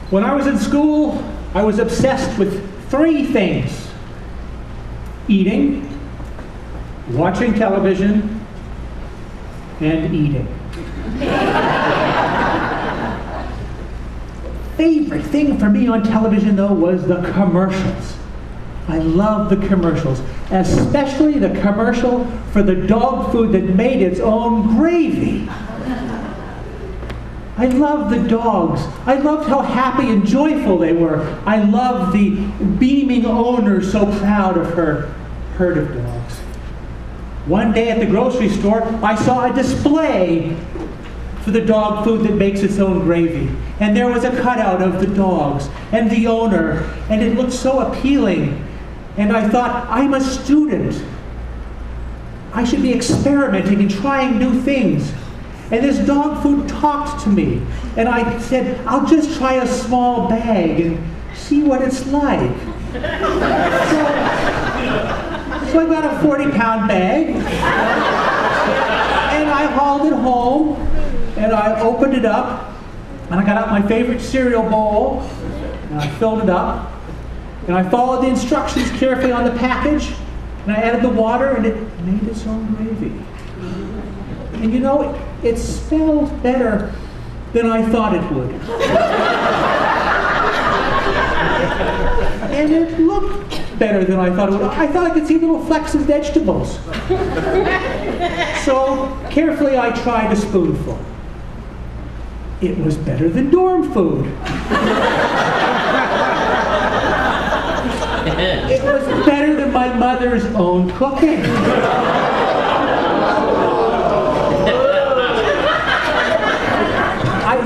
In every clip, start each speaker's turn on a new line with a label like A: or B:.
A: When I was in school, I was obsessed with 3 things: eating, watching television, and eating. Favorite thing for me on television, though, was the commercials. I love the commercials, especially the commercial for the dog food that made its own gravy. I loved the dogs. I loved how happy and joyful they were. I loved the beaming owner so proud of her herd of dogs. One day at the grocery store, I saw a display for the dog food that makes its own gravy. And there was a cutout of the dogs and the owner, and it looked so appealing. And I thought, I'm a student. I should be experimenting and trying new things. And this dog food talked to me. And I said, I'll just try a small bag and see what it's like. So I got a 40-pound bag. And I hauled it home. And I opened it up. And I got out my favorite cereal bowl. And I filled it up. And I followed the instructions carefully on the package. And I added the water, and it made its own gravy. And you know, it smelled better than I thought it would. And it looked better than I thought it would. I thought I could see little flecks of vegetables. So carefully I tried a spoonful. It was better than dorm food. It was better than my mother's own cooking.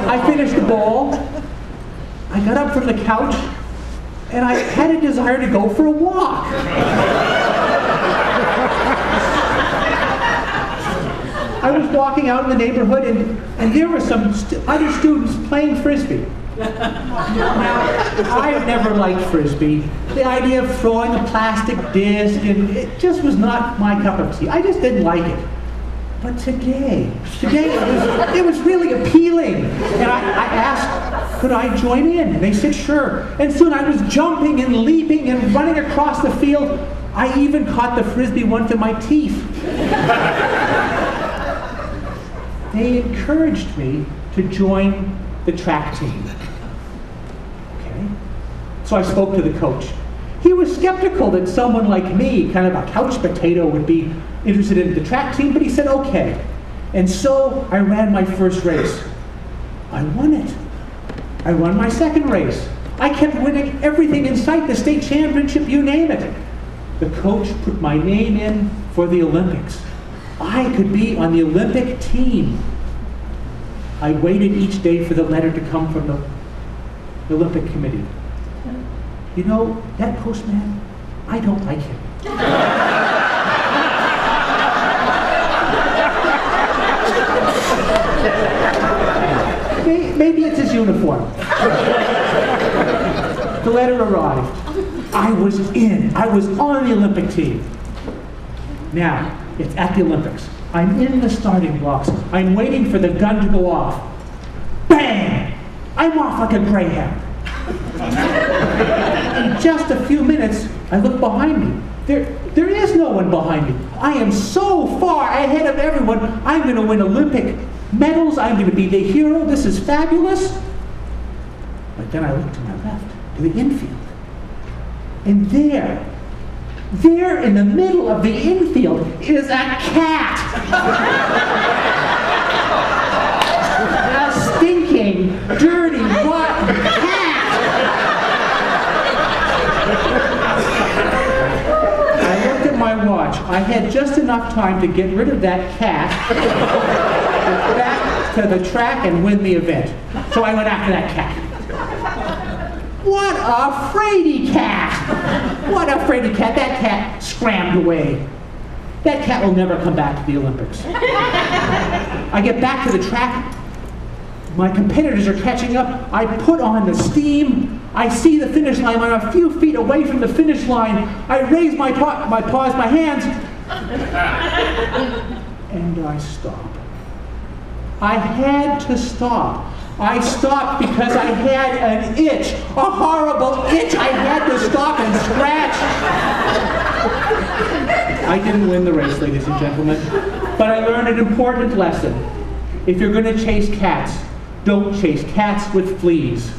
A: I finished the bowl. I got up from the couch, and I had a desire to go for a walk. I was walking out in the neighborhood, and there were some other students playing Frisbee. Now, I've never liked Frisbee. The idea of throwing a plastic disc, and it just was not my cup of tea. I just didn't like it. But today it was really appealing. And I asked, could I join in? And they said, sure. And soon I was jumping and leaping and running across the field. I even caught the Frisbee once in my teeth. They encouraged me to join the track team. Okay? So I spoke to the coach. He was skeptical that someone like me, kind of a couch potato, would be interested in the track team, but he said, okay. And so I ran my first race. I won it. I won my second race. I kept winning everything in sight, the state championship, you name it. The coach put my name in for the Olympics. I could be on the Olympic team. I waited each day for the letter to come from the Olympic committee. You know, that postman, I don't like him. Maybe it's his uniform. The letter arrived. I was in. I was on the Olympic team. Now, it's at the Olympics. I'm in the starting blocks. I'm waiting for the gun to go off. Bang! I'm off like a greyhound. In just a few minutes, I look behind me. There is no one behind me. I am so far ahead of everyone. I'm going to win Olympic medals. I'm going to be the hero. This is fabulous. But then I look to my left, to the infield. And there in the middle of the infield is a cat. A stinking, dirty, rotten cat. I looked at my watch. I had just enough time to get rid of that cat, back to the track and win the event. So I went after that cat. What a fraidy cat! What a fraidy cat. That cat scrambled away. That cat will never come back to the Olympics. I get back to the track. My competitors are catching up. I put on the steam. I see the finish line. I'm a few feet away from the finish line. I raise my paws, my hands, and I stop. I had to stop. I stopped because I had an itch, a horrible itch. I had to stop and scratch. I didn't win the race, ladies and gentlemen, but I learned an important lesson. If you're going to chase cats, don't chase cats with fleas.